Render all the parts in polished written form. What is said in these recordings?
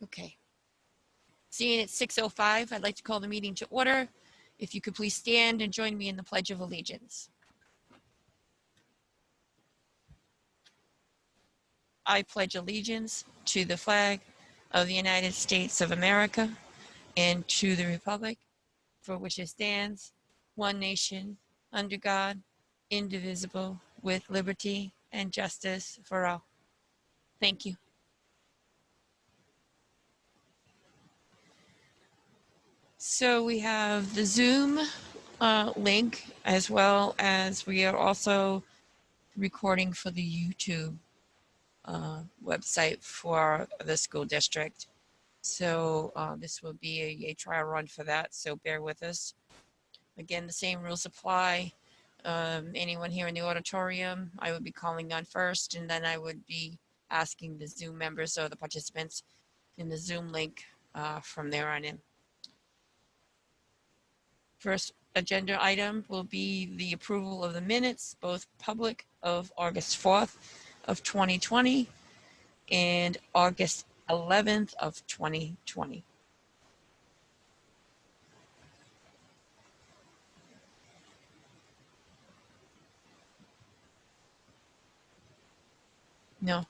Okay. Seeing it's 6:05, I'd like to call the meeting to order. If you could please stand and join me in the Pledge of Allegiance. I pledge allegiance to the flag of the United States of America and to the republic for which it stands, one nation, under God, indivisible, with liberty and justice for all. Thank you. So we have the Zoom link, as well as we are also recording for the YouTube website for the school district. So this will be a trial run for that, so bear with us. Again, the same rules apply. Anyone here in the auditorium, I would be calling on first, and then I would be asking the Zoom members or the participants in the Zoom link from there on in. First agenda item will be the approval of the minutes, both public of August 4th of 2020 and August 11th of 2020. No.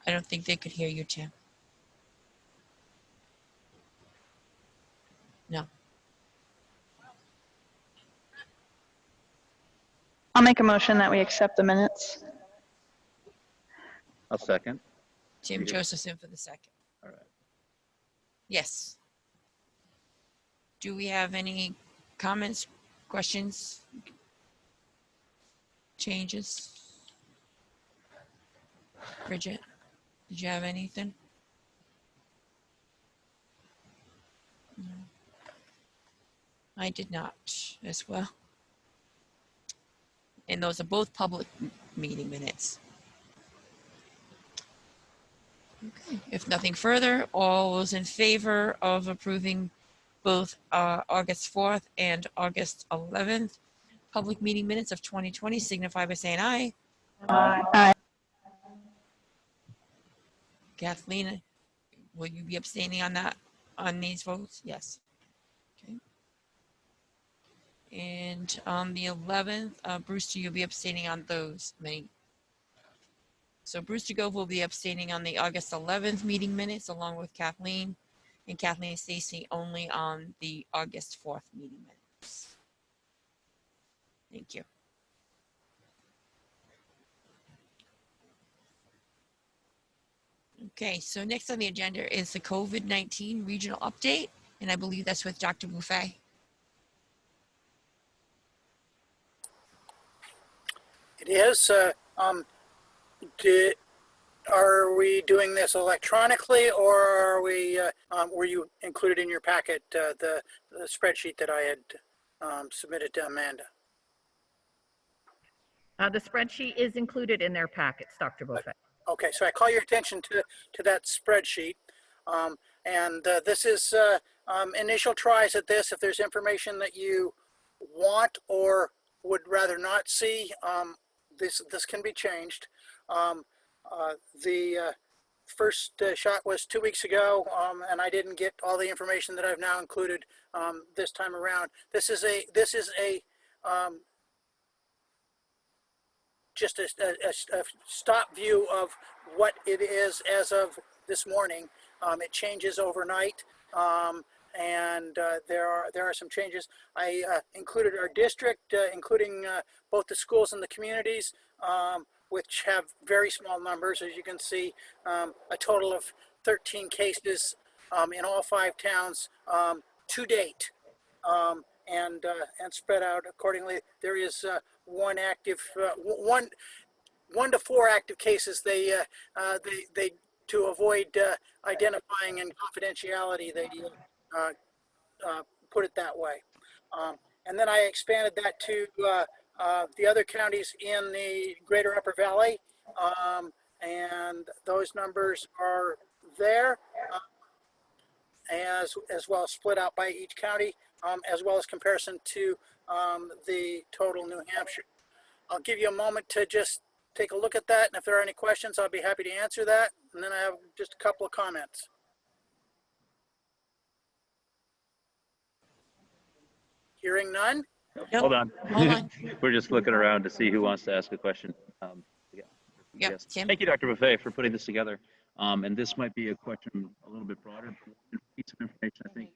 I don't think they could hear you, Tim. No. I'll make a motion that we accept the minutes. I'll second. Tim Josephson for the second. All right. Yes. Do we have any comments, questions, changes? Bridget, did you have anything? No. I did not as well. And those are both public meeting minutes. Okay, if nothing further, all those in favor of approving both August 4th and August 11th public meeting minutes of 2020 signify by saying aye. Aye. Kathleen, will you be abstaining on that, on these votes? Yes. Okay. And on the 11th, Brewster, you'll be abstaining on those many. So Brewster Gove will be abstaining on the August 11th meeting minutes along with Kathleen, and Kathleen and Stacy only on the August 4th meeting minutes. Thank you. Okay, so next on the agenda is the COVID-19 regional update, and I believe that's with Dr. Buffet. It is. Are we doing this electronically, or are we? Were you included in your packet the spreadsheet that I had submitted to Amanda? The spreadsheet is included in their packets, Dr. Buffet. Okay, so I call your attention to that spreadsheet, and this is initial tries at this. If there's information that you want or would rather not see, this can be changed. The first shot was 2 weeks ago, and I didn't get all the information that I've now included this time around. This is a just a stop view of what it is as of this morning. It changes overnight, and there are some changes. I included our district, including both the schools and the communities, which have very small numbers. As you can see, a total of 13 cases in all 5 towns to date, and spread out accordingly. There is one active, one to 4 active cases. They to avoid identifying and confidentiality, they put it that way. And then I expanded that to the other counties in the greater Upper Valley, and those numbers are there. as well as split out by each county, as well as comparison to the total New Hampshire. I'll give you a moment to just take a look at that, and if there are any questions, I'll be happy to answer that. And then I have just a couple of comments. Hearing none? Nope. Hold on. Hold on. We're just looking around to see who wants to ask a question. Yeah. Yep, Yes. Tim. Thank you, Dr. Buffet, for putting this together. And this might be a question a little bit broader. But piece of information, I think.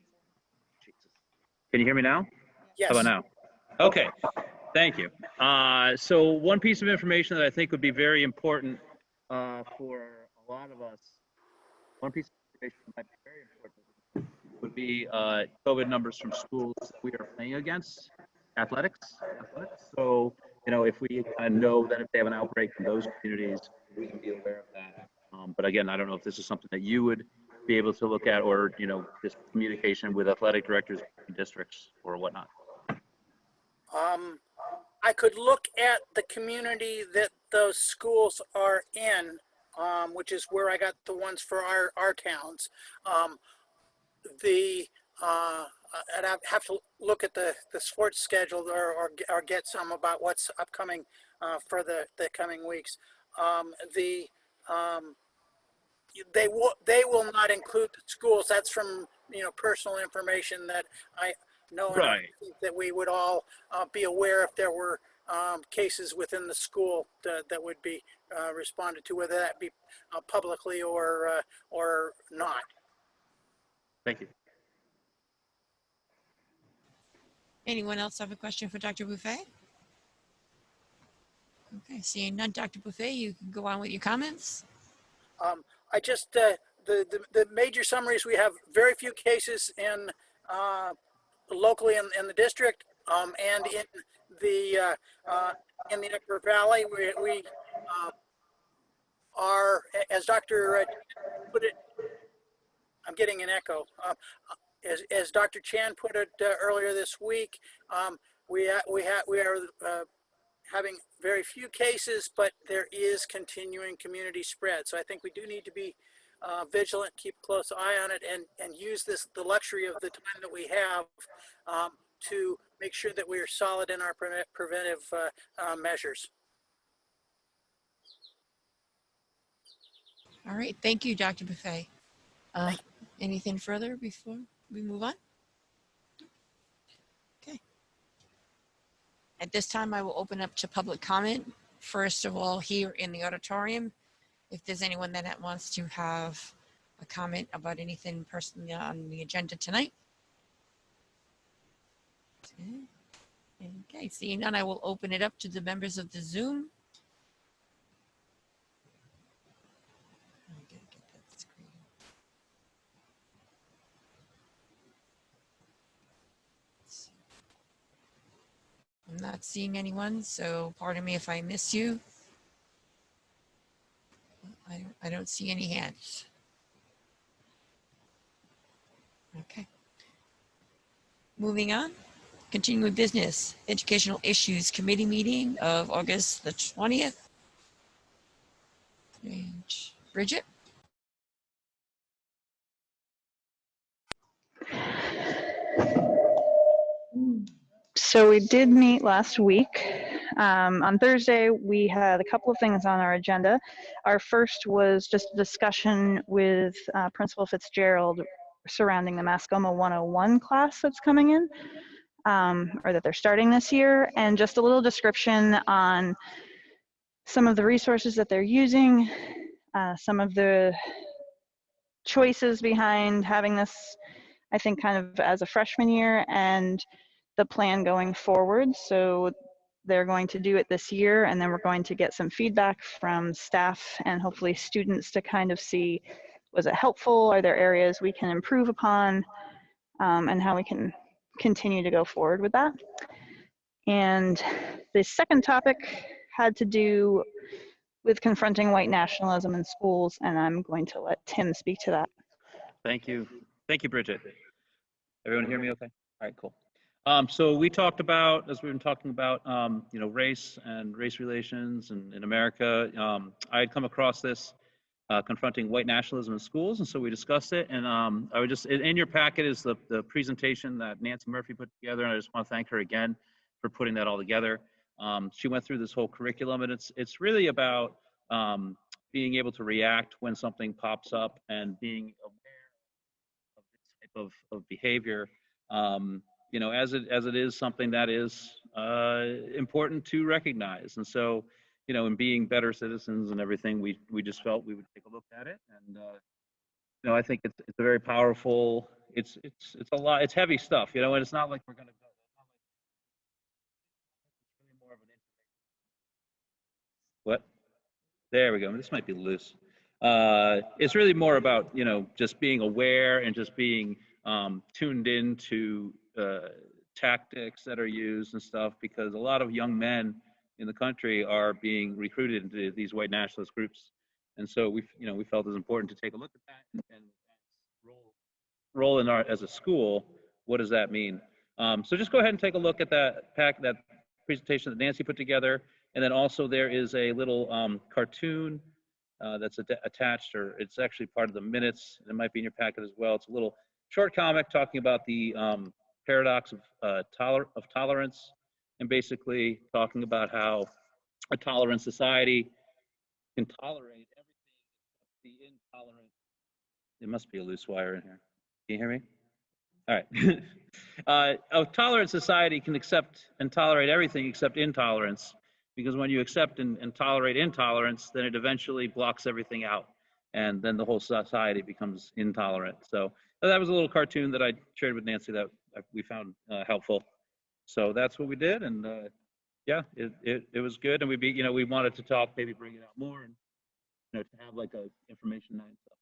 Jesus. Can you hear me now? Yes. How about now? Okay. Thank you. So one piece of information that I think would be very important for a lot of us, one piece of information that might be very important would be COVID numbers from schools that we are playing against, athletics. So, you know, if we know that if they have an outbreak in those communities, we can be aware of that. But again, I don't know if this is something that you would be able to look at, or, you know, just communication with athletic directors in districts or whatnot. I could look at the community that those schools are in, which is where I got the ones for our towns. And I have to look at the sports schedule or get some about what's upcoming for the coming weeks. They will not include the schools. That's from, you know, personal information that I know, and I think that we would all be aware if there were cases within the school that would be responded to, whether that be publicly or not. Thank you. Anyone else have a question for Dr. Buffet? Okay, seeing none, Dr. Buffet, you can go on with your comments. I just, the major summaries, we have very few cases in locally in the district, and in the Upper Valley. We are, as Dr. put it, I'm getting an echo. As Dr. Chan put it earlier this week, we are having very few cases, but there is continuing community spread. So I think we do need to be vigilant, keep a close eye on it, and use the luxury of the time that we have to make sure that we are solid in our preventive measures. All right, thank you, Dr. Buffet. Anything further before we move on? Okay. At this time, I will open up to public comment. First of all, here in the auditorium, if there's anyone that wants to have a comment about anything personally on the agenda tonight. Okay, seeing none, I will open it up to the members of the Zoom. I gotta get that screen. I'm not seeing anyone, so pardon me if I miss you. I don't see any hands. Okay. Moving on. Continuing with business. Educational Issues Committee meeting of August the 20th. Bridget? So we did meet last week. On Thursday, we had a couple of things on our agenda. Our first was just a discussion with Principal Fitzgerald surrounding the Mascoma 101 class that's coming in, or that they're starting this year, and just a little description on some of the resources that they're using, some of the choices behind having this, I think, kind of as a freshman year, and the plan going forward. So they're going to do it this year, and then we're going to get some feedback from staff and hopefully students to kind of see, was it helpful? Are there areas we can improve upon, and how we can continue to go forward with that? And the second topic had to do with confronting white nationalism in schools, and I'm going to let Tim speak to that. Thank you. Thank you, Bridget. Everyone hear me okay? All right, cool. So we talked about, as we've been talking about, you know, race and race relations in America. I had come across this confronting white nationalism in schools, and so we discussed it. And I would just, in your packet is the presentation that Nancy Murphy put together, and I just want to thank her again for putting that all together. She went through this whole curriculum, and it's really about being able to react when something pops up and being aware of this type of behavior. You know, as it is something that is important to recognize, and so, you know, in being better citizens and everything, we just felt we would take a look at it. And you know, I think it's a very powerful. It's a lot. It's heavy stuff, you know, and it's not like we're going to go. It's really more of an what? There we go. This might be loose. It's really more about, you know, just being aware and just being tuned in to tactics that are used and stuff, because a lot of young men in the country are being recruited into these white nationalist groups. And so we felt it was important to take a look at that and roll in our, as a school, what does that mean? So just go ahead and take a look at that presentation that Nancy put together. And then also there is a little cartoon that's attached, or it's actually part of the minutes. It might be in your packet as well. It's a little short comic talking about the paradox of tolerance, and basically talking about how a tolerant society can tolerate everything except the intolerant. It must be a loose wire in here. Can you hear me? All right. A tolerant society can accept and tolerate everything except intolerance, because when you accept and tolerate intolerance, then it eventually blocks everything out, and then the whole society becomes intolerant. So that was a little cartoon that I shared with Nancy that we found helpful. So that's what we did, and yeah, it was good, and we wanted to talk, maybe bring it out more, and to have like a information night and stuff.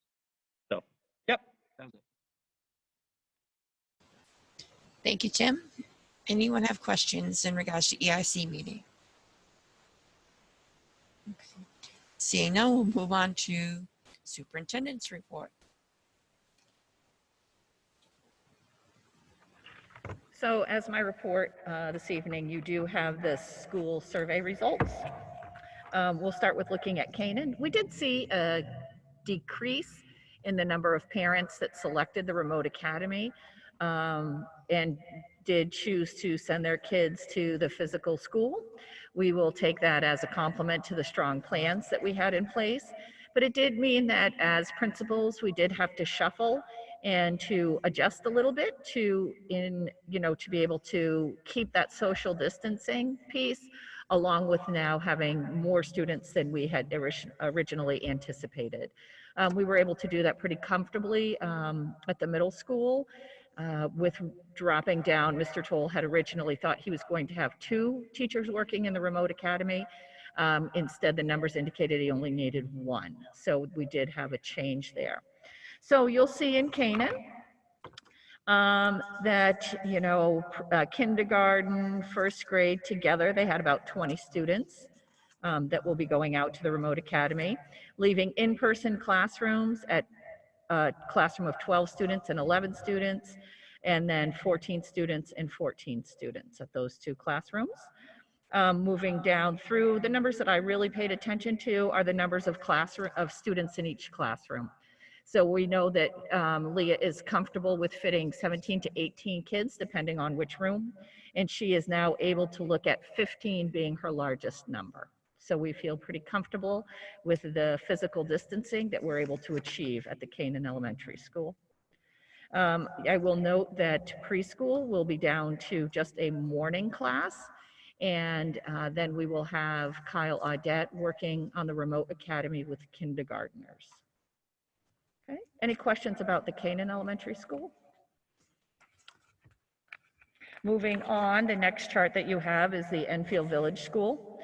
So yep, that was it. Thank you, Tim. Anyone have questions in regards to EIC meeting? Okay. Seeing none, we'll move on to superintendent's report. So as my report this evening, you do have the school survey results. We'll start with looking at Canaan. We did see a decrease in the number of parents that selected the remote academy and did choose to send their kids to the physical school. We will take that as a compliment to the strong plans that we had in place. But it did mean that as principals, we did have to shuffle and to adjust a little bit to be able to keep that social distancing piece, along with now having more students than we had originally anticipated. We were able to do that pretty comfortably at the middle school with dropping down. Mr. Toll had originally thought he was going to have 2 teachers working in the remote academy. Instead, the numbers indicated he only needed 1. So we did have a change there. So you'll see in Canaan that, kindergarten, first grade together, they had about 20 students that will be going out to the remote academy, leaving in-person classrooms at a classroom of 12 students and 11 students, and then 14 students and 14 students at those 2 classrooms. Moving down through, the numbers that I really paid attention to are the numbers of students in each classroom. So we know that Leah is comfortable with fitting 17 to 18 kids, depending on which room, and she is now able to look at 15 being her largest number. So we feel pretty comfortable with the physical distancing that we're able to achieve at the Canaan Elementary School. I will note that preschool will be down to just a morning class, and then we will have Kyle Audette working on the remote academy with kindergartners. Okay. Any questions about the Canaan Elementary School? Moving on, the next chart that you have is the Enfield Village School.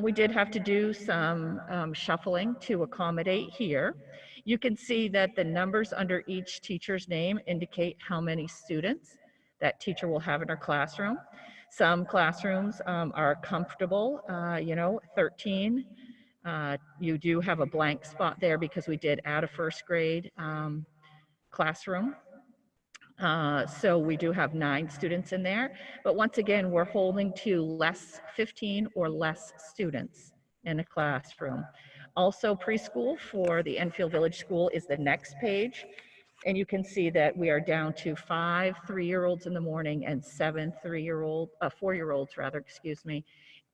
We did have to do some shuffling to accommodate here. You can see that the numbers under each teacher's name indicate how many students that teacher will have in her classroom. Some classrooms are comfortable, 13. You do have a blank spot there because we did add a first grade classroom. So we do have 9 students in there, but once again, we're holding to 15 or less students in a classroom. Also preschool for the Enfield Village School is the next page. And you can see that we are down to 5 3-year-olds in the morning and 7 4-year-olds rather, excuse me,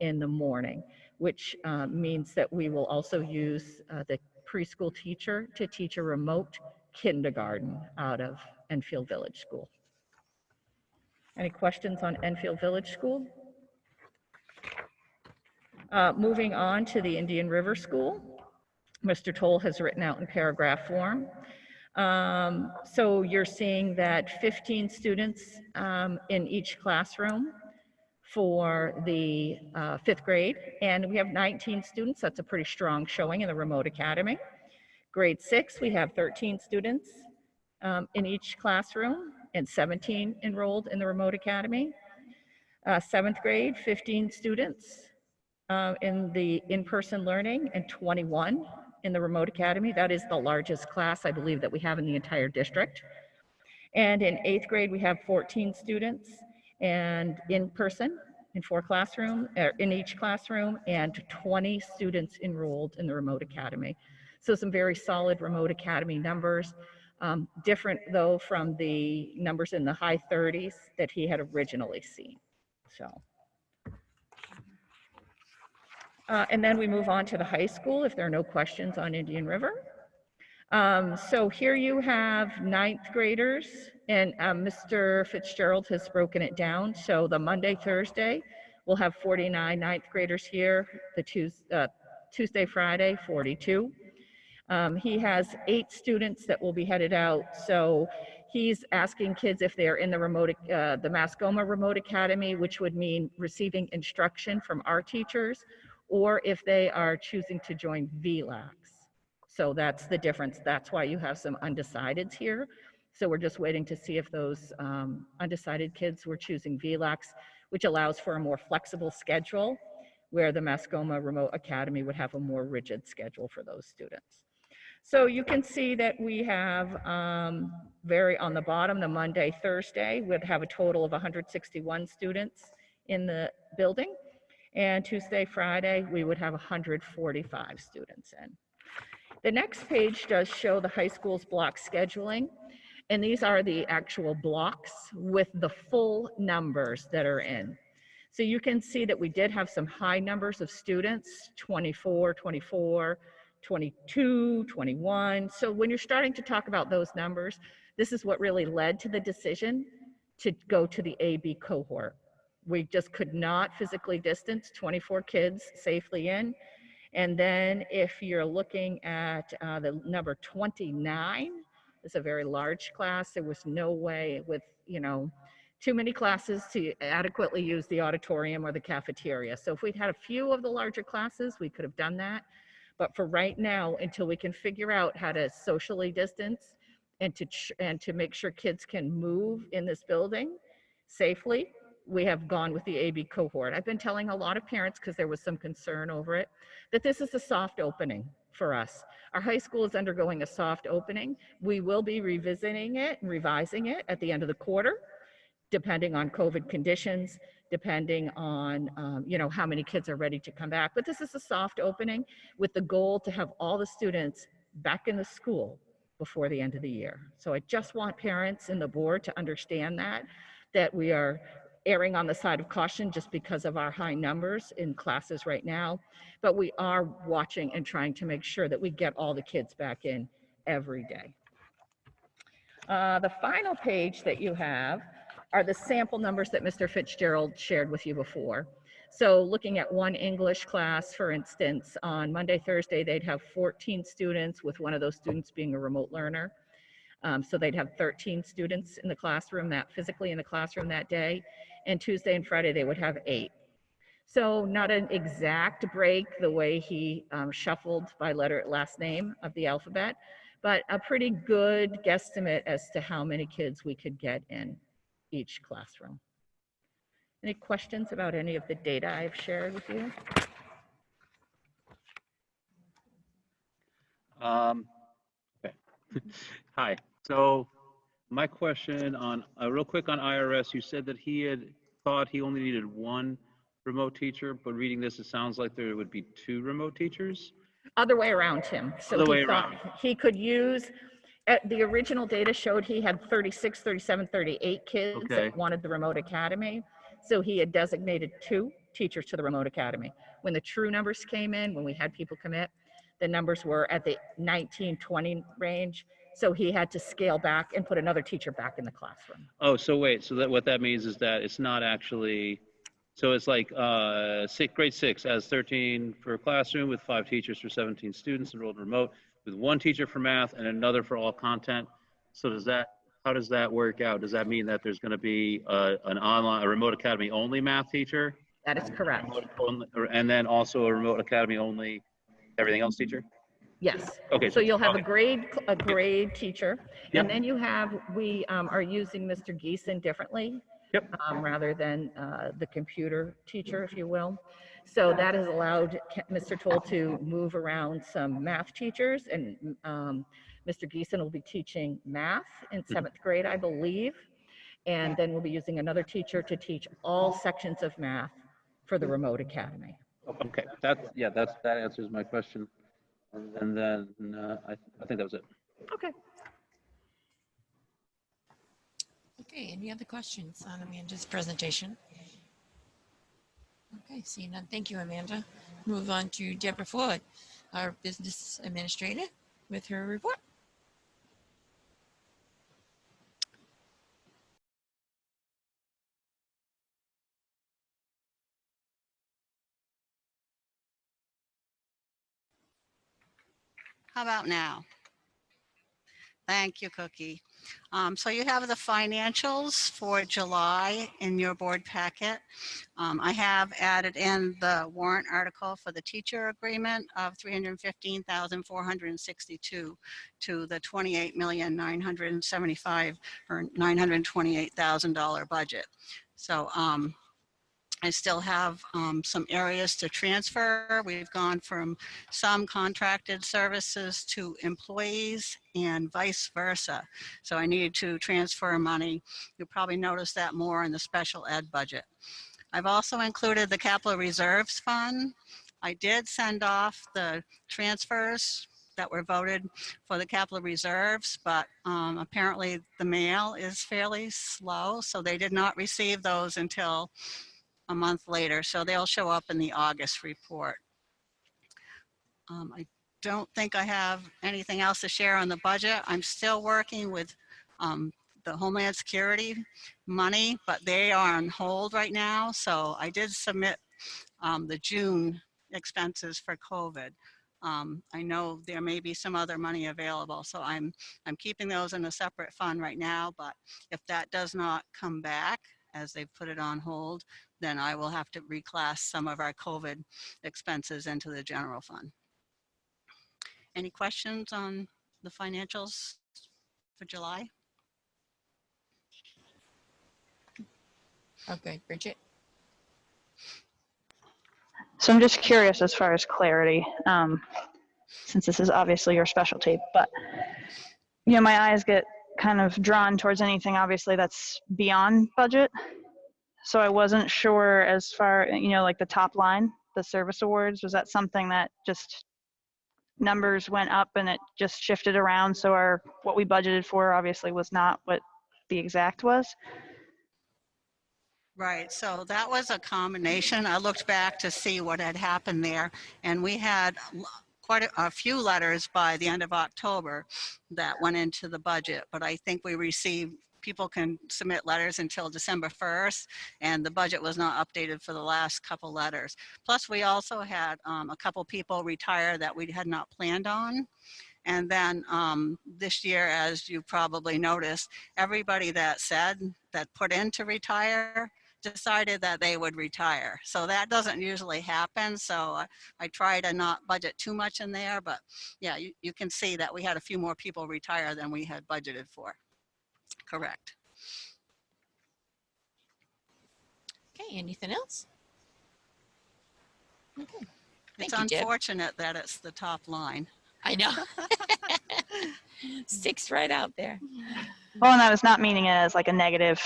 in the morning, which means that we will also use the preschool teacher to teach a remote kindergarten out of Enfield Village School. Any questions on Enfield Village School? Moving on to the Indian River School, Mr. Toll has written out in paragraph form. So you're seeing that 15 students in each classroom for the 5th grade, and we have 19 students. That's a pretty strong showing in the remote academy. Grade 6, we have 13 students in each classroom and 17 enrolled in the remote academy. 7th grade, 15 students in the in-person learning and 21 in the remote academy. That is the largest class, I believe, that we have in the entire district. And in 8th grade, we have 14 students and in person in in each classroom, and 20 students enrolled in the remote academy. So some very solid remote academy numbers, different though from the numbers in the high 30s that he had originally seen. So. And then we move on to the high school if there are no questions on Indian River. So here you have 9th graders, and Mr. Fitzgerald has broken it down. So the Monday, Thursday, we'll have 49 9th graders here. The Tuesday, Friday, 42. He has 8 students that will be headed out. So he's asking kids if they're in the the Mascoma Remote Academy, which would mean receiving instruction from our teachers, or if they are choosing to join VLAX. So that's the difference. That's why you have some undecideds here. So we're just waiting to see if those undecided kids were choosing VLAX, which allows for a more flexible schedule, where the Mascoma Remote Academy would have a more rigid schedule for those students. So you can see that we have on the bottom, the Monday, Thursday, we'd have a total of 161 students in the building. And Tuesday, Friday, we would have 145 students in. The next page does show the high school's block scheduling. And these are the actual blocks with the full numbers that are in. So you can see that we did have some high numbers of students, 24, 24, 22, 21. So when you're starting to talk about those numbers, this is what really led to the decision to go to the AB cohort. We just could not physically distance 24 kids safely in. And then if you're looking at the number 29, it's a very large class. There was no way with, too many classes to adequately use the auditorium or the cafeteria. So if we'd had a few of the larger classes, we could have done that. But for right now, until we can figure out how to socially distance and to make sure kids can move in this building safely, we have gone with the AB cohort. I've been telling a lot of parents, because there was some concern over it, that this is a soft opening for us. Our high school is undergoing a soft opening. We will be revisiting it and revising it at the end of the quarter, depending on COVID conditions, depending on how many kids are ready to come back. But this is a soft opening with the goal to have all the students back in the school before the end of the year. So I just want parents and the board to understand that we are erring on the side of caution just because of our high numbers in classes right now, but we are watching and trying to make sure that we get all the kids back in every day. The final page that you have are the sample numbers that Mr. Fitzgerald shared with you before. So looking at one English class, for instance, on Monday, Thursday, they'd have 14 students, with one of those students being a remote learner. So they'd have 13 students in the classroom, physically in the classroom that day. And Tuesday and Friday, they would have 8. So not an exact break the way he shuffled by last name of the alphabet, but a pretty good guesstimate as to how many kids we could get in each classroom. Any questions about any of the data I've shared with you? Okay. Hi. So my question on real quick on IRS, you said that he had thought he only needed 1 remote teacher, but reading this, it sounds like there would be 2 remote teachers. Other way around, Tim. So Other way he thought around. he could use, the original data showed he had 36, 37, 38 kids Okay. that wanted the remote academy. So he had designated 2 teachers to the remote academy. When the true numbers came in, when we had people commit, the numbers were at the 19, 20 range. So he had to scale back and put another teacher back in the classroom. Oh, so wait, so that what that means is that it's not actually, so it's like grade 6 has 13 per classroom with 5 teachers for 17 students enrolled remote, with 1 teacher for math and another for all content. So how does that work out? Does that mean that there's going to be a remote academy only math teacher? That is correct. And then also a remote academy only everything else teacher? Yes. Okay. So you'll have okay. a grade teacher, Yep. and then you have, we are using Mr. Geeson differently. Yep. Rather than the computer teacher, if you will. So that has allowed Mr. Toll to move around some math teachers, and Mr. Geeson will be teaching math in 7th grade, I believe. And then we'll be using another teacher to teach all sections of math for the remote academy. Okay, that answers my question. And then I think that was it. Okay. Okay, any other questions on Amanda's presentation? Okay, seeing none. Thank you, Amanda. Move on to Deborah Floyd, our business administrator, with her report. How about now? Thank you, Cookie. So you have the financials for July in your board packet. I have added in the warrant article for the teacher agreement of $315,462 to the $28,975,000 or $928,000 budget. So I still have some areas to transfer. We've gone from some contracted services to employees and vice versa. So I needed to transfer money. You'll probably notice that more in the special ed budget. I've also included the capital reserves fund. I did send off the transfers that were voted for the capital reserves, but apparently the mail is fairly slow. So they did not receive those until a month later, so they'll show up in the August report. I don't think I have anything else to share on the budget. I'm still working with the Homeland Security money, but they are on hold right now. So I did submit the June expenses for COVID. I know there may be some other money available, so I'm keeping those in a separate fund right now, but if that does not come back, as they put it on hold, then I will have to reclass some of our COVID expenses into the general fund. Any questions on the financials for July? Okay, Bridget. So I'm just curious as far as clarity, since this is obviously your specialty, but you know, my eyes get kind of drawn towards anything obviously that's beyond budget. So I wasn't sure as far, you know, like the top line, the service awards, was that something that just numbers went up and it just shifted around? So what we budgeted for obviously was not what the exact was. Right, so that was a combination. I looked back to see what had happened there, and we had quite a few letters by the end of October that went into the budget, but I think we received, people can submit letters until December 1st, and the budget was not updated for the last couple letters. Plus, we also had a couple people retire that we had not planned on. And then this year, as you probably noticed, everybody that put in to retire decided that they would retire. So that doesn't usually happen. So I try to not budget too much in there, but yeah, you can see that we had a few more people retire than we had budgeted for. Correct. Okay, anything else? Okay. It's Thank you, Deb. unfortunate that it's the top line. I know. Sticks right out there. Well, and I was not meaning it as like a negative,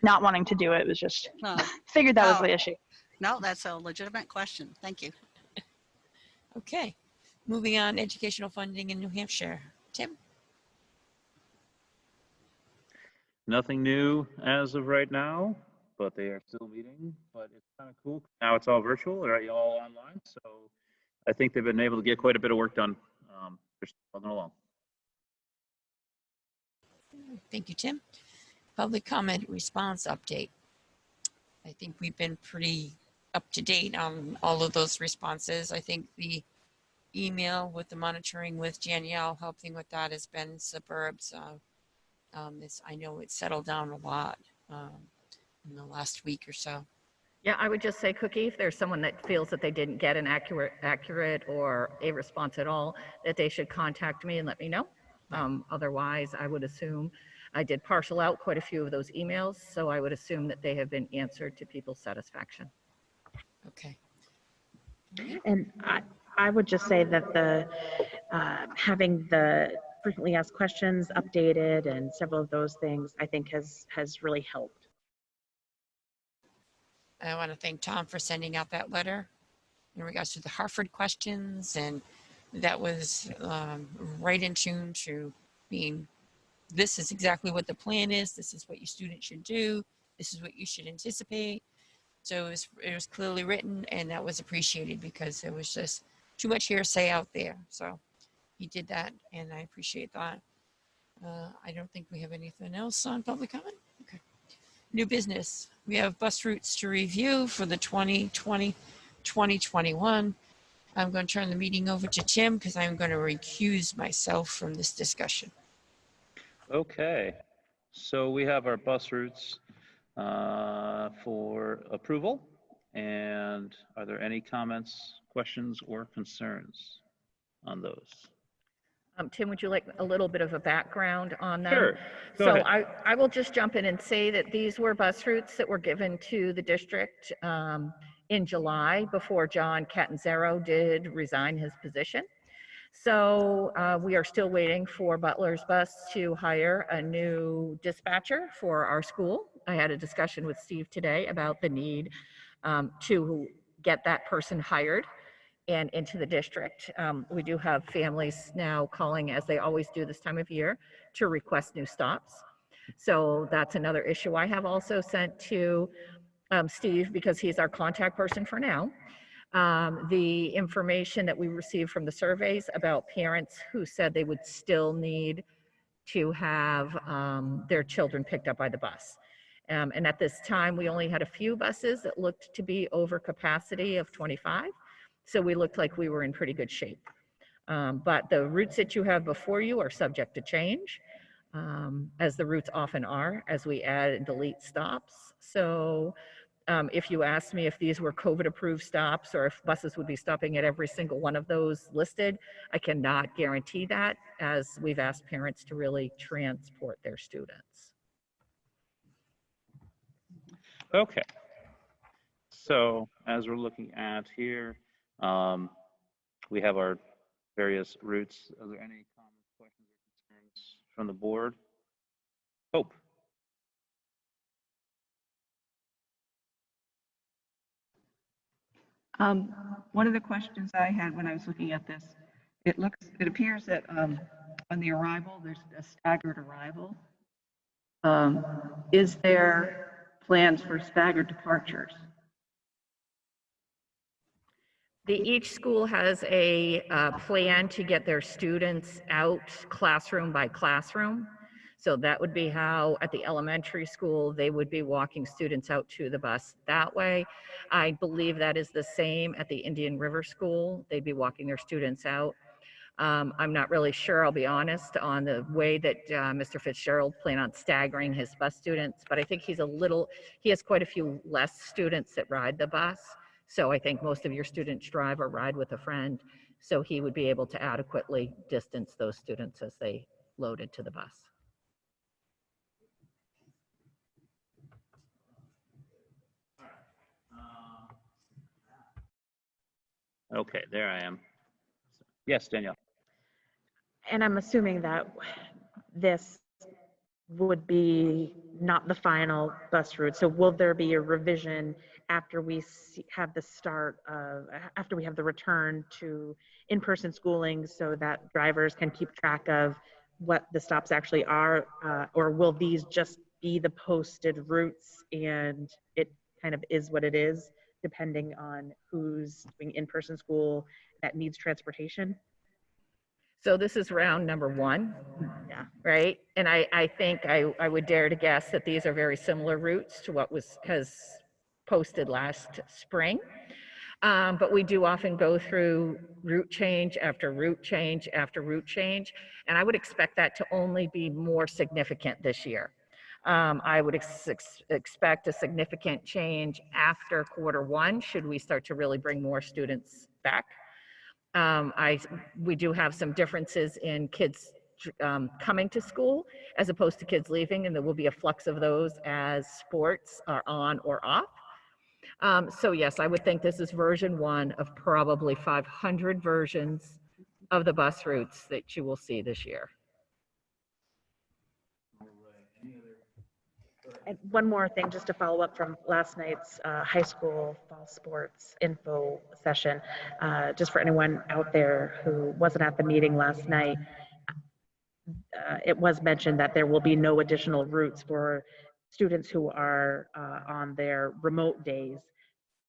not wanting to do it. It was just, figured that was the issue. No, that's a legitimate question. Thank you. Okay. Moving on, educational funding in New Hampshire. Tim? Nothing new as of right now, but they are still meeting. But it's kind of cool. Now it's all virtual, or all online. So I think they've been able to get quite a bit of work done. They're still plugging along. Thank you, Tim. Public comment response update. I think we've been pretty up to date on all of those responses. I think the email with the monitoring with Danielle helping with that has been superb. So I know it's settled down a lot in the last week or so. Yeah, I would just say, Cookie, if there's someone that feels that they didn't get an accurate or a response at all, that they should contact me and let me know. Otherwise, I would assume I did parcel out quite a few of those emails, so I would assume that they have been answered to people's satisfaction. Okay. And I would just say that the having the frequently asked questions updated and several of those things, I think has really helped. I want to thank Tom for sending out that letter in regards to the Hartford questions, and that was right in tune to being, this is exactly what the plan is, this is what your student should do, this is what you should anticipate. So it was clearly written, and that was appreciated because there was just too much hearsay out there. So he did that, and I appreciate that. I don't think we have anything else on public comment. Okay. New business. We have bus routes to review for the 2020-2021. I'm going to turn the meeting over to Tim because I'm going to recuse myself from this discussion. Okay, so we have our bus routes for approval. And are there any comments, questions, or concerns on those? Tim, would you like a little bit of a background on them? Sure, go So ahead. I will just jump in and say that these were bus routes that were given to the district in July before John Catanzaro did resign his position. So we are still waiting for Butler's Bus to hire a new dispatcher for our school. I had a discussion with Steve today about the need to get that person hired and into the district. We do have families now calling, as they always do this time of year, to request new stops. So that's another issue I have also sent to Steve, because he's our contact person for now. The information that we received from the surveys about parents who said they would still need to have their children picked up by the bus. And at this time, we only had a few buses that looked to be over capacity of 25. So we looked like we were in pretty good shape. But the routes that you have before you are subject to change, as the routes often are, as we add and delete stops. So if you asked me if these were COVID-approved stops or if buses would be stopping at every single one of those listed, I cannot guarantee that, as we've asked parents to really transport their students. Okay. So as we're looking at here, we have our various routes. Are there any comments, questions, or concerns from the board? Hope. One of the questions I had when I was looking at this, it appears that on the arrival, there's a staggered arrival. Is there plans for staggered departures? Each school has a plan to get their students out classroom by classroom. So that would be how at the elementary school, they would be walking students out to the bus that way. I believe that is the same at the Indian River School. They'd be walking their students out. I'm not really sure, I'll be honest, on the way that Mr. Fitzgerald planned on staggering his bus students, but I think he has quite a few less students that ride the bus. So I think most of your students drive or ride with a friend. So he would be able to adequately distance those students as they load into the bus. Okay, there I am. Yes, Danielle. And I'm assuming that this would be not the final bus route. So will there be a revision after we have the start of, after we have the return to in-person schooling so that drivers can keep track of what the stops actually are? Or will these just be the posted routes and it kind of is what it is, depending on who's doing in-person school that needs transportation? So this is round number 1. Yeah. Right? And I think I would dare to guess that these are very similar routes to what has posted last spring. But we do often go through route change after route change after route change. And I would expect that to only be more significant this year. I would expect a significant change after Q1 should we start to really bring more students back. We do have some differences in kids coming to school as opposed to kids leaving, and there will be a flux of those as sports are on or off. So yes, I would think this is version 1 of probably 500 versions of the bus routes that you will see this year. And one more thing, just to follow up from last night's high school fall sports info session, just for anyone out there who wasn't at the meeting last night, it was mentioned that there will be no additional routes for students who are on their remote days.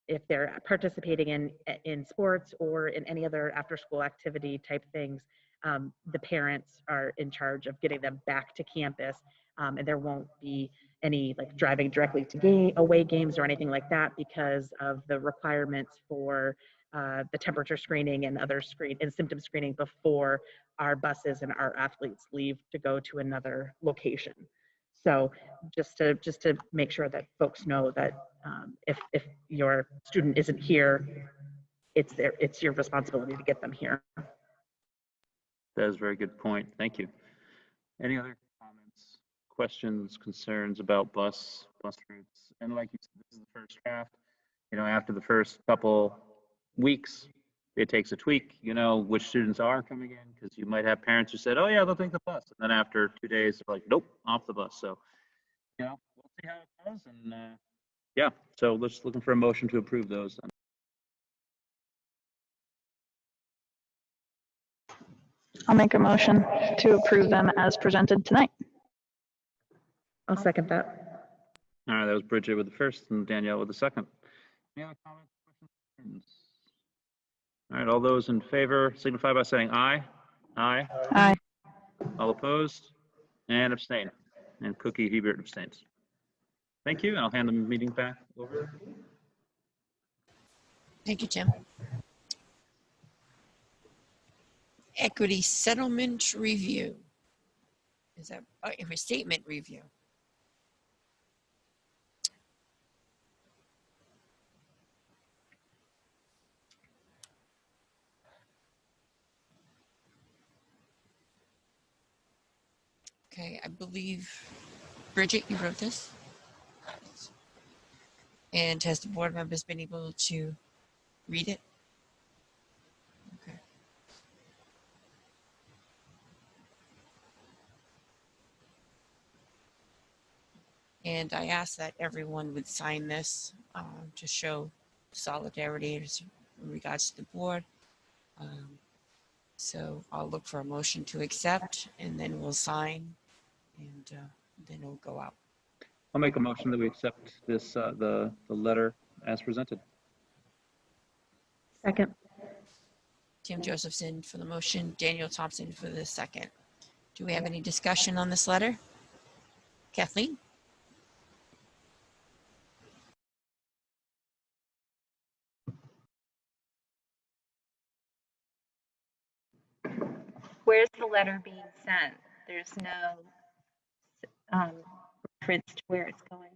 If they're participating in sports or in any other after-school activity type things, the parents are in charge of getting them back to campus, and there won't be any like driving directly to away games or anything like that because of the requirements for the temperature screening and other symptom screening before our buses and our athletes leave to go to another location. So just to make sure that folks know that if your student isn't here, it's your responsibility to get them here. That is a very good point. Thank you. Any other comments, questions, concerns about bus routes? And like you said, this is the first draft. You know, after the first couple weeks, it takes a tweak, you know, which students are coming in, because you might have parents who said, oh yeah, they'll take the bus. And then after 2 days, they're like, nope, off the bus. So, you know, we'll see how it goes. And yeah, so let's looking for a motion to approve those then. I'll make a motion to approve them as presented tonight. I'll second that. All right, that was Bridget with the first and Danielle with the second. Any other comments, questions? All right, all those in favor signify by saying aye. Aye. Aye. All opposed and abstain. And Cookie Hebert abstains. Thank you, and I'll hand the meeting back over. Thank you, Tim. Equity settlement review. Is that a restatement review? Okay, I believe, Bridget, you wrote this? And has the board members been able to read it? Okay. And I asked that everyone would sign this to show solidarity in regards to the board. So I'll look for a motion to accept, and then we'll sign, and then it'll go out. I'll make a motion that we accept this, the letter as presented. Second. Tim Josephson for the motion, Daniel Thompson for the second. Do we have any discussion on this letter? Kathleen? Where's the letter being sent? There's no reference to where it's going.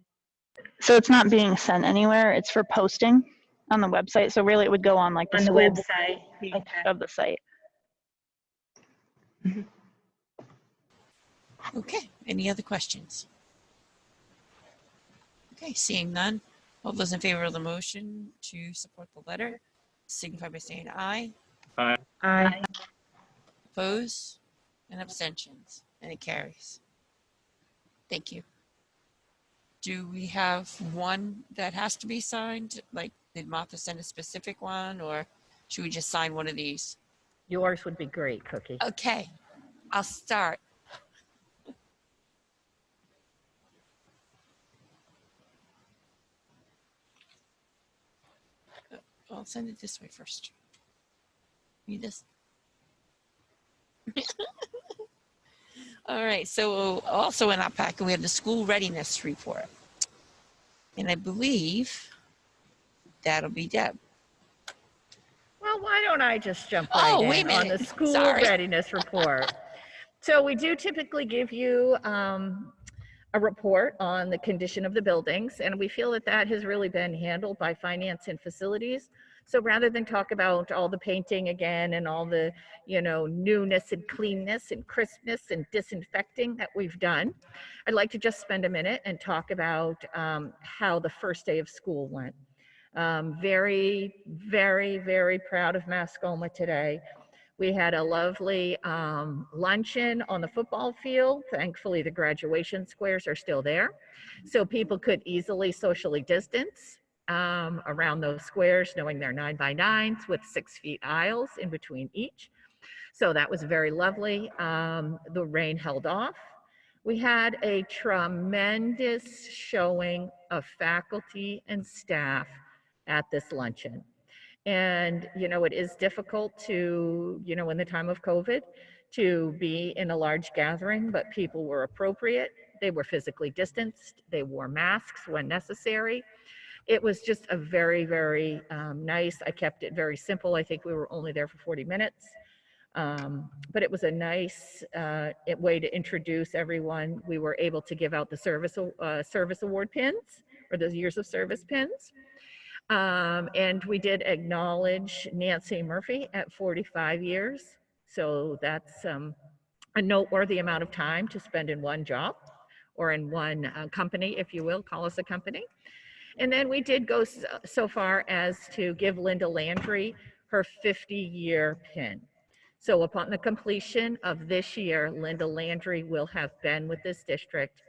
So it's not being sent anywhere. It's for posting on the website. So really it would go on like the On the school website. Okay. of the site. Okay, any other questions? Okay, seeing none. All those in favor of the motion to support the letter, signify by saying aye. Aye. Aye. Opposed and abstentions, and it carries. Thank you. do we have one that has to be signed? Like, did Martha send a specific one, or should we just sign one of these? Yours would be great, Cookie. Okay, I'll start. I'll send it this way first. Read this. All right, so also in our packet, we have the school readiness report. And I believe that'll be Deb. Well, why don't I just jump right Oh, wait a in on the minute. school Sorry. readiness report. So we do typically give you a report on the condition of the buildings, and we feel that that has really been handled by finance and facilities. So rather than talk about all the painting again and all the, you know, newness and cleanness and crispness and disinfecting that we've done, I'd like to just spend a minute and talk about how the first day of school went. Very, very, very proud of Mascoma today. We had a lovely luncheon on the football field. Thankfully, the graduation squares are still there, so people could easily socially distance around those squares, knowing they're 9x9s with 6 feet aisles in between each. So that was very lovely. The rain held off. We had a tremendous showing of faculty and staff at this luncheon. And, you know, it is difficult to, you know, in the time of COVID, to be in a large gathering, but people were appropriate. They were physically distanced. They wore masks when necessary. It was just a very, very nice. I kept it very simple. I think we were only there for 40 minutes. But it was a nice way to introduce everyone. We were able to give out the service award pins, or the years of service pins. And we did acknowledge Nancy Murphy at 45 years. So that's a noteworthy amount of time to spend in one job, or in one company, if you will, call us a company. And then we did go so far as to give Linda Landry her 50-year pin. So upon the completion of this year, Linda Landry will have been with this district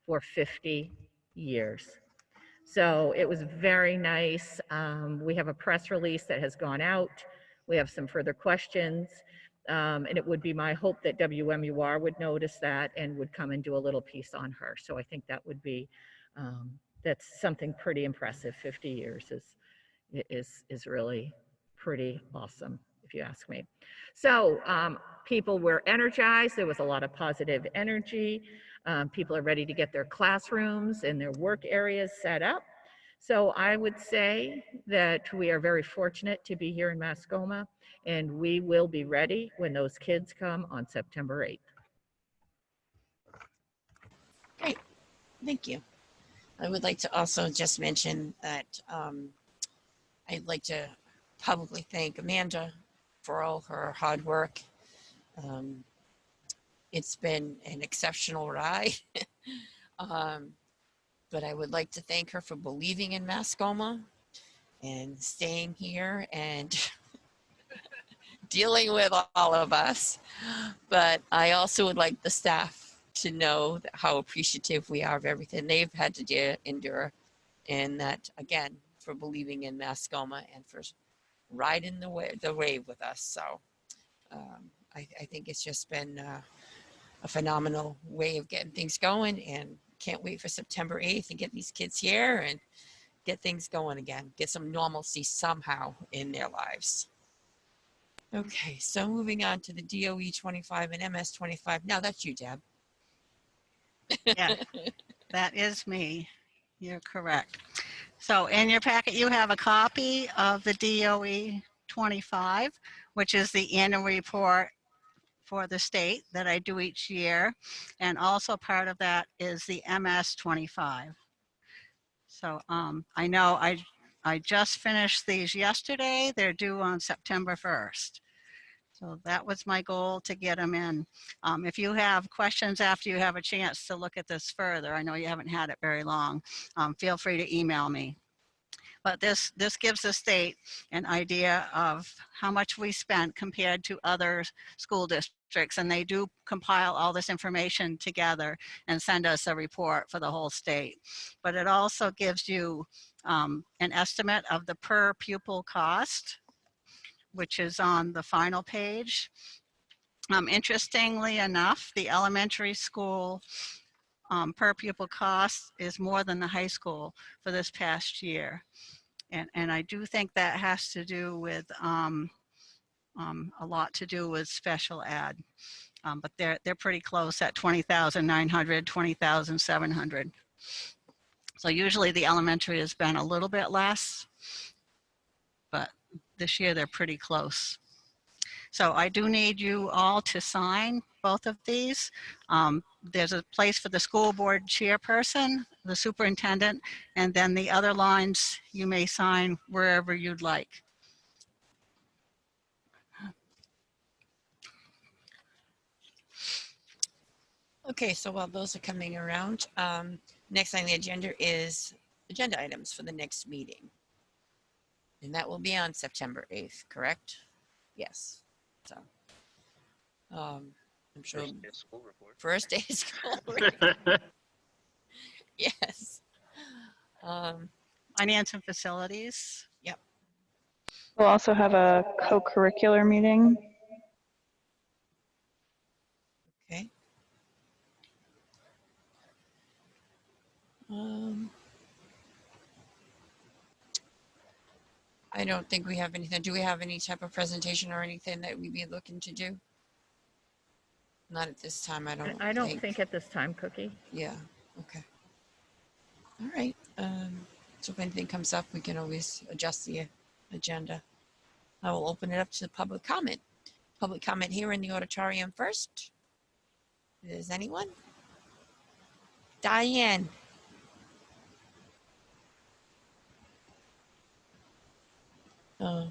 for 50 years. So it was very nice. We have a press release that has gone out. We have some further questions. And it would be my hope that WMUR would notice that and would come and do a little piece on her. So I think that would be, that's something pretty impressive. 50 years is really pretty awesome, if you ask me. So people were energized. There was a lot of positive energy. People are ready to get their classrooms and their work areas set up. So I would say that we are very fortunate to be here in Mascoma, and we will be ready when those kids come on September 8th. Great, thank you. I would like to also just mention that I'd like to publicly thank Amanda for all her hard work. It's been an exceptional ride. But I would like to thank her for believing in Mascoma and staying here and dealing with all of us. But I also would like the staff to know how appreciative we are of everything they've had to endure, and that, again, for believing in Mascoma and for riding the wave with us. So I think it's just been a phenomenal way of getting things going, and can't wait for September 8th and get these kids here and get things going again, get some normalcy somehow in their lives. Okay, so moving on to the DOE 25 and MS 25. Now that's you, Deb. Yeah, that is me. You're correct. So in your packet, you have a copy of the DOE 25, which is the annual report for the state that I do each year. And also part of that is the MS 25. So I know I just finished these yesterday. They're due on September 1st. So that was my goal, to get them in. If you have questions after you have a chance to look at this further, I know you haven't had it very long, feel free to email me. But this gives the state an idea of how much we spent compared to other school districts, and they do compile all this information together and send us a report for the whole state. But it also gives you an estimate of the per pupil cost, which is on the final page. Interestingly enough, the elementary school per pupil cost is more than the high school for this past year. And I do think that has to do with a lot to do with special ed. But they're pretty close at 20,900, 20,700. So usually the elementary has been a little bit less, but this year they're pretty close. So I do need you all to sign both of these. There's a place for the school board chairperson, the superintendent, and then the other lines you may sign wherever you'd like. Okay, so while those are coming around, next on the agenda is agenda items for the next meeting. And that will be on September 8th, correct? Yes. So, I'm sure. First day of school report. First day of school report. Yes. Finance and facilities. Yep. We'll also have a co-curricular meeting. Okay. I don't think we have anything. Do we have any type of presentation or anything that we'd be looking to do? Not at this time, I don't think at this time, Cookie. Yeah, okay. All right. So if anything comes up, we can always adjust the agenda. I will open it up to public comment. Public comment here in the auditorium first. Is anyone? Diane. Oh.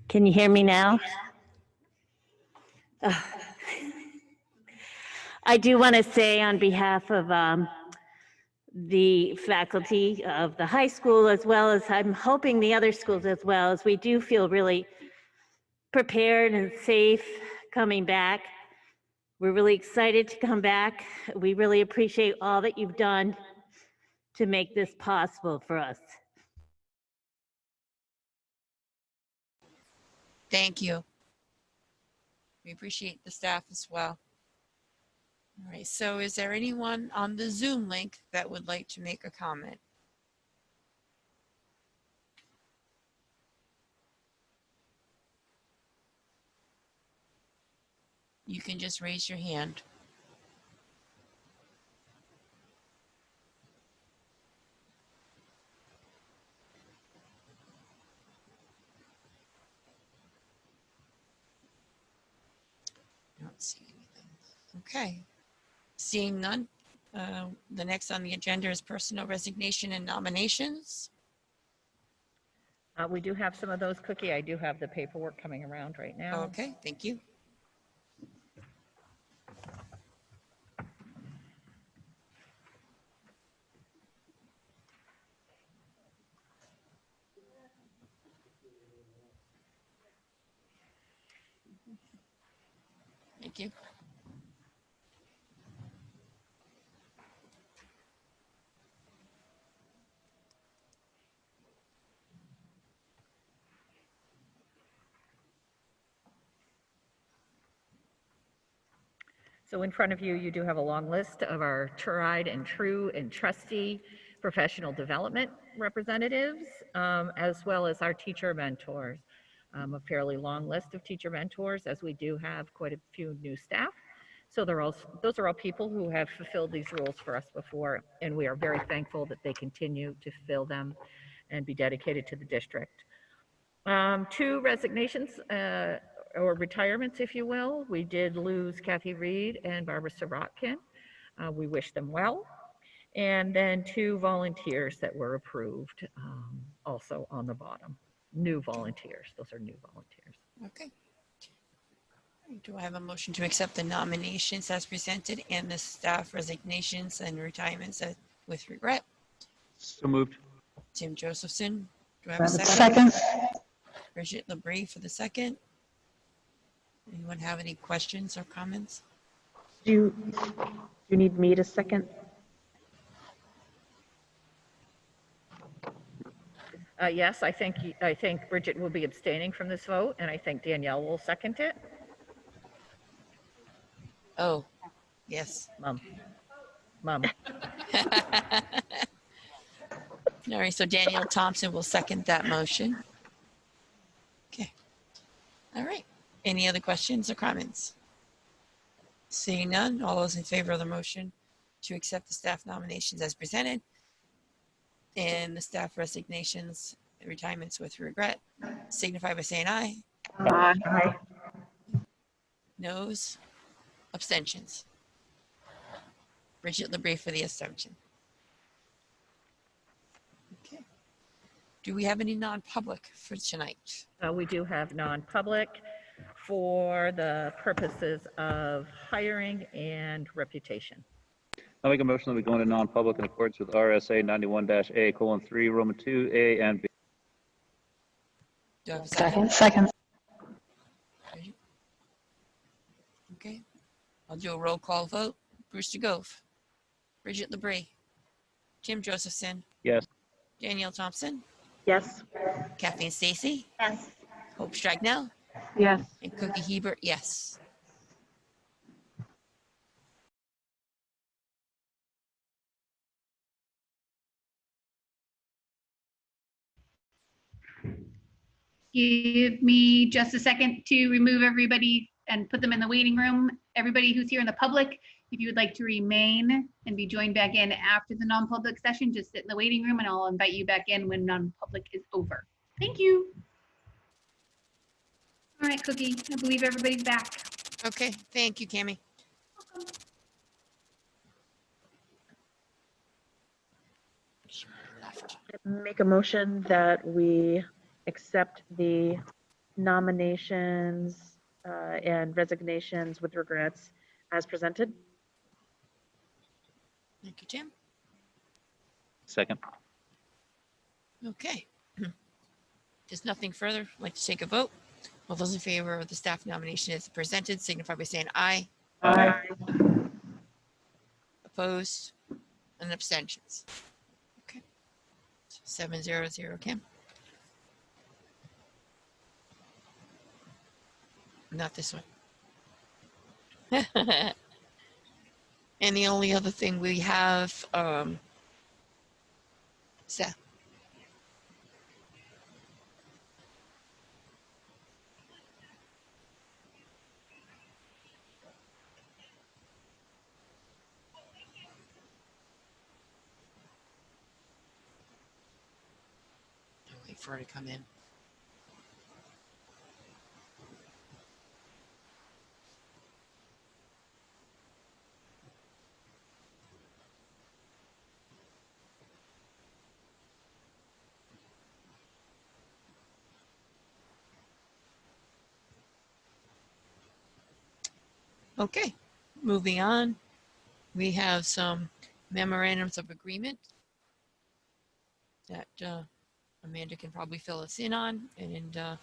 Can you hear me now? I do want to say on behalf of the faculty of the high school, as well as I'm hoping the other schools as well, as we do feel really prepared and safe coming back. We're really excited to come back. We really appreciate all that you've done to make this possible for us. Thank you. We appreciate the staff as well. All right, so is there anyone on the Zoom link that would like to make a comment? You can just raise your hand. I don't see anything. Okay. Seeing none, the next on the agenda is personnel resignation and nominations. We do have some of those, Cookie. I do have the paperwork coming around right now. Okay, thank you. Thank you. So in front of you, you do have a long list of our tried and true and trusty professional development representatives, as well as our teacher mentors. A fairly long list of teacher mentors, as we do have quite a few new staff. So those are all people who have fulfilled these roles for us before, and we are very thankful that they continue to fill them and be dedicated to the district. Two resignations or retirements, if you will. We did lose Kathy Reed and Barbara Sirotkin. We wish them well. And then 2 volunteers that were approved, also on the bottom. New volunteers. Those are new volunteers. Okay. Do I have a motion to accept the nominations as presented and the staff resignations and retirements with regret? So moved. Tim Josephson. Do I have a second? Second. Bridget Labrie for the second. Anyone have any questions or comments? Do you need me to second? Yes, I think Bridget will be abstaining from this vote, and I think Danielle will second it. Oh, yes. Mom. All right, so Danielle Thompson will second that motion. Okay. All right. Any other questions or comments? Seeing none, all those in favor of the motion to accept the staff nominations as presented and the staff resignations and retirements with regret, signify by saying aye. Aye. Noes, abstentions. Bridget Labrie for the abstention. Okay. Do we have any non-public for tonight? We do have non-public for the purposes of hiring and reputation. I'll make a motion that we go into non-public in accordance with RSA 91-A:3, Roman 2, A and B. Do I have a second? Second. Okay. I'll do a roll call vote. Bruce DeGove, Bridget Labrie, Tim Josephson, Yes. Danielle Thompson, Yes. Kathleen Stacy, Yes. Hope Stragnell, Yes. and Cookie Hebert, yes. Give me just a second to remove everybody and put them in the waiting room. Everybody who's here in the public, if you would like to remain and be joined back in after the non-public session, just sit in the waiting room and I'll invite you back in when non-public is over. Thank you. All right, Cookie, I believe everybody's back. Okay, thank you, Cammie. Make a motion that we accept the nominations and resignations with regrets as presented. Thank you, Tim. Second. Okay. There's nothing further. I'd like to take a vote. All those in favor of the staff nomination as presented, signify by saying aye. Aye. Opposed, and abstentions. Okay. 7-0-0, Kim. Not this one. And the only other thing we have, Seth. Wait for her to come in. Okay, moving on. We have some memorandums of agreement that Amanda can probably fill us in on, and I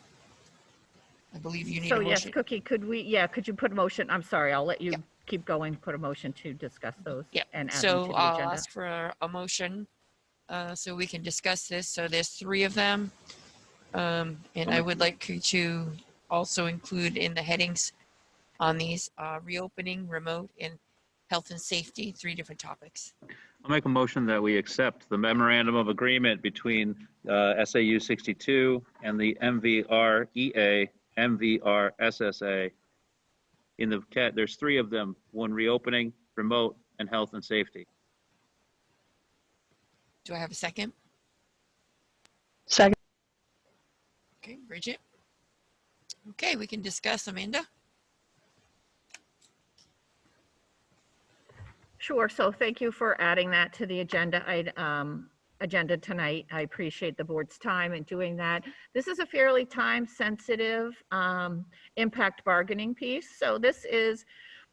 believe you need So a yes, motion. Cookie, could you put a motion? I'm sorry, I'll let you keep going, put a motion to discuss those Yeah, and add them so to the I'll agenda. ask for a motion so we can discuss this. So there's 3 of them. And I would like you to also include in the headings on these reopening, remote, and health and safety, 3 different topics. I'll make a motion that we accept the memorandum of agreement between SAU 62 and the MVREA, MVRSSA. There's 3 of them: one reopening, remote, and health and safety. Do I have a second? Second. Okay, Bridget. Okay, we can discuss, Amanda. Sure. So thank you for adding that to the agenda. Agenda tonight. I appreciate the board's time in doing that. This is a fairly time-sensitive impact bargaining piece. So this is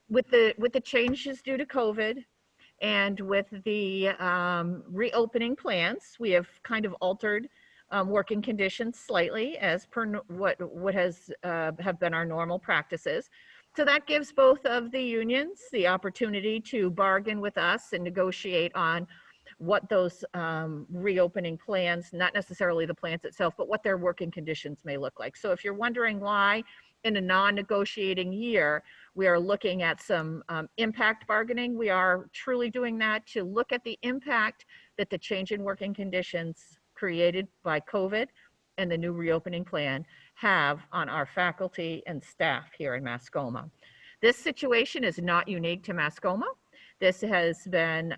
with the changes due to COVID and with the reopening plans. We have kind of altered working conditions slightly as per what has have been our normal practices. So that gives both of the unions the opportunity to bargain with us and negotiate on what those reopening plans, not necessarily the plans itself, but what their working conditions may look like. So if you're wondering why in a non-negotiating year, we are looking at some impact bargaining, we are truly doing that to look at the impact that the change in working conditions created by COVID and the new reopening plan have on our faculty and staff here in Mascoma. This situation is not unique to Mascoma. This has been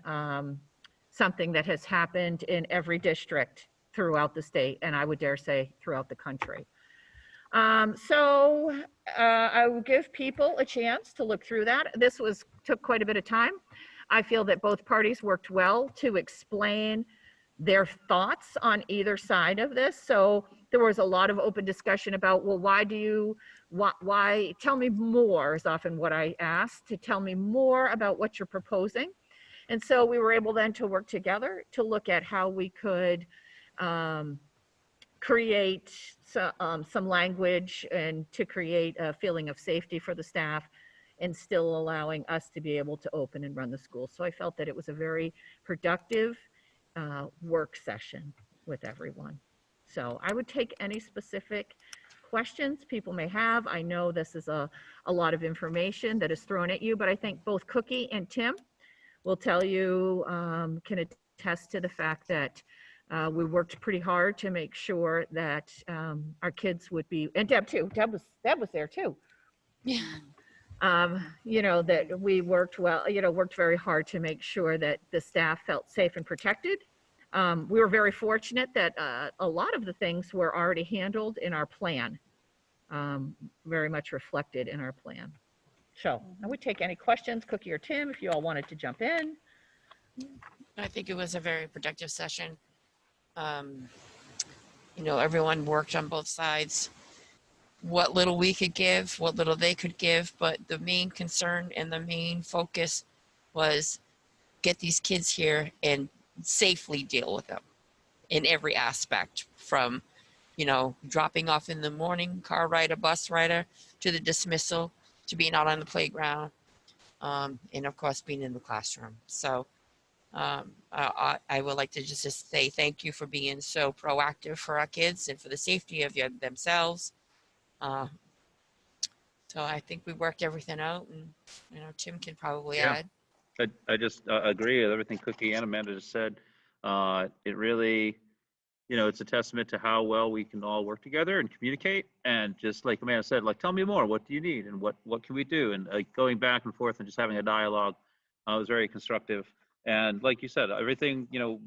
something that has happened in every district throughout the state, and I would dare say throughout the country. I will give people a chance to look through that. This took quite a bit of time. I feel that both parties worked well to explain their thoughts on either side of this. So there was a lot of open discussion about, well, why tell me more is often what I asked, to tell me more about what you're proposing. And so we were able then to work together to look at how we could create some language and to create a feeling of safety for the staff and still allowing us to be able to open and run the school. So I felt that it was a very productive work session with everyone. So I would take any specific questions people may have. I know this is a lot of information that is thrown at you, but I think both Cookie and Tim will tell you, can attest to the fact that we worked pretty hard to make sure that our kids would be, and Deb too, Deb was there too. Yeah. You know, that we worked well, you know, worked very hard to make sure that the staff felt safe and protected. We were very fortunate that a lot of the things were already handled in our plan, very much reflected in our plan. So I would take any questions, Cookie or Tim, if you all wanted to jump in. I think it was a very productive session. You know, everyone worked on both sides. What little we could give, what little they could give, but the main concern and the main focus was get these kids here and safely deal with them in every aspect, from, you know, dropping off in the morning, car ride, a bus rider, to the dismissal, to being out on the playground, and of course being in the classroom. So I would like to just say thank you for being so proactive for our kids and for the safety of themselves. So I think we worked everything out, and you know, Tim can probably add. I just agree with everything Cookie and Amanda just said. It really, you know, it's a testament to how well we can all work together and communicate. And just like Amanda said, like, tell me more. What do you need, and what can we do? And like going back and forth and just having a dialogue was very constructive. And like you said, everything, you know,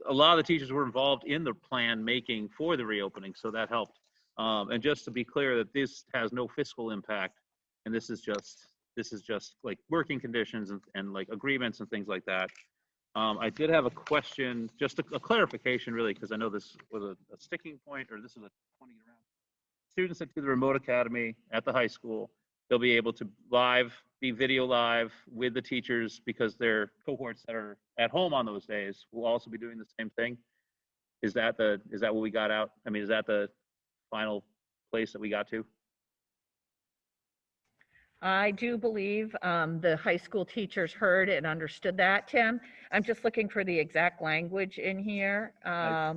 a lot of the teachers were involved in the plan making for the reopening, so that helped. And just to be clear that this has no fiscal impact, and this is just like working conditions and like agreements and things like that. I did have a question, just a clarification really, because I know this was a sticking point, or this is a 20 around. Students that do the remote academy at the high school, they'll be able to be video live with the teachers, because their cohorts that are at home on those days will also be doing the same thing. Is that what we got out? I mean, is that the final place that we got to? I do believe the high school teachers heard and understood that, Tim. I'm just looking for the exact language in here. I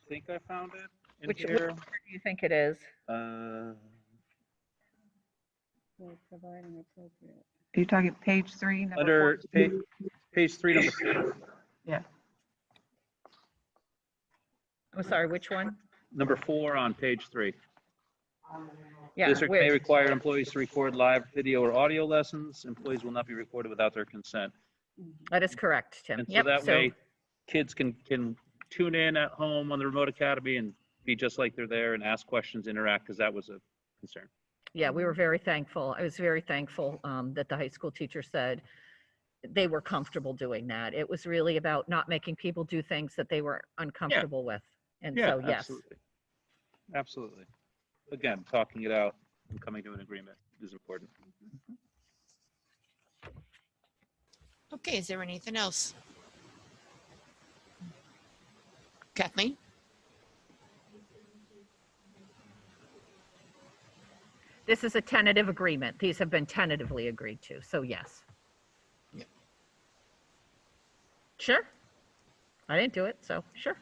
think I found it in Which here. part do you think it is? Are you talking page 3, number Under 4? page 3, number 4. Yeah. I'm sorry, which one? Number 4 on page 3. Yeah, District may require employees to record live video or audio lessons. Employees will not be recorded without their consent. that is correct, Tim. And so that way kids can tune in at home on the remote academy and be just like they're there and ask questions, interact, because that was a concern. Yeah, we were very thankful. I was very thankful that the high school teacher said they were comfortable doing that. It was really about not making people do things that they were uncomfortable with. And Yeah, so, yes. absolutely. Absolutely. Again, talking it out and coming to an agreement is important. Okay, is there anything else? Kathleen? This is a tentative agreement. These have been tentatively agreed to, so yes. Yeah. Sure. I didn't do it, so sure.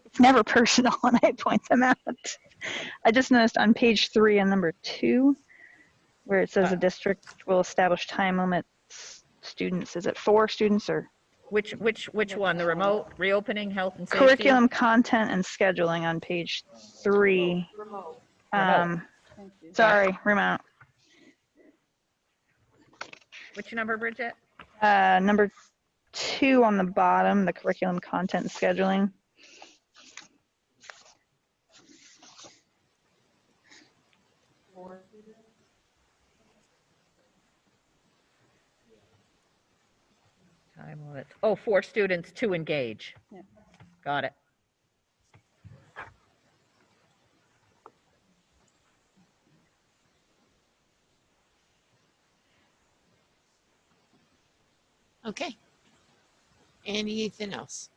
It's never personal when I point them out. I just noticed on page 3 and number 2, where it says the district will establish time limits. Students, is it 4 students or? Which one? The remote, reopening, health and safety? Curriculum content and scheduling on page 3. Sorry, remote. Which number, Bridget? Number 2 on the bottom, the curriculum content and scheduling. Time limit. Oh, 4 students to engage. Yeah. Got it. Okay. Anything else?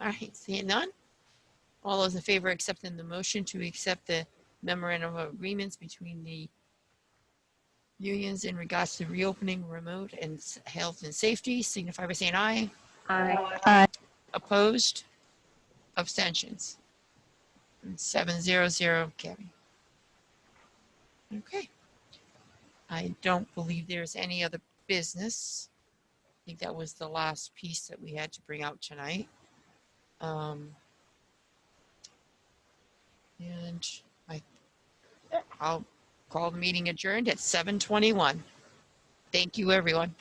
All right, seeing none. All those in favor of accepting the motion to accept the memorandum of agreements between the unions in regards to reopening remote and health and safety, signify by saying aye. Aye. Opposed? Abstentions? 700 carry. Okay. I don't believe there's any other business. I think that was the last piece that we had to bring out tonight. And I'll call the meeting adjourned at 7:21. Thank you, everyone.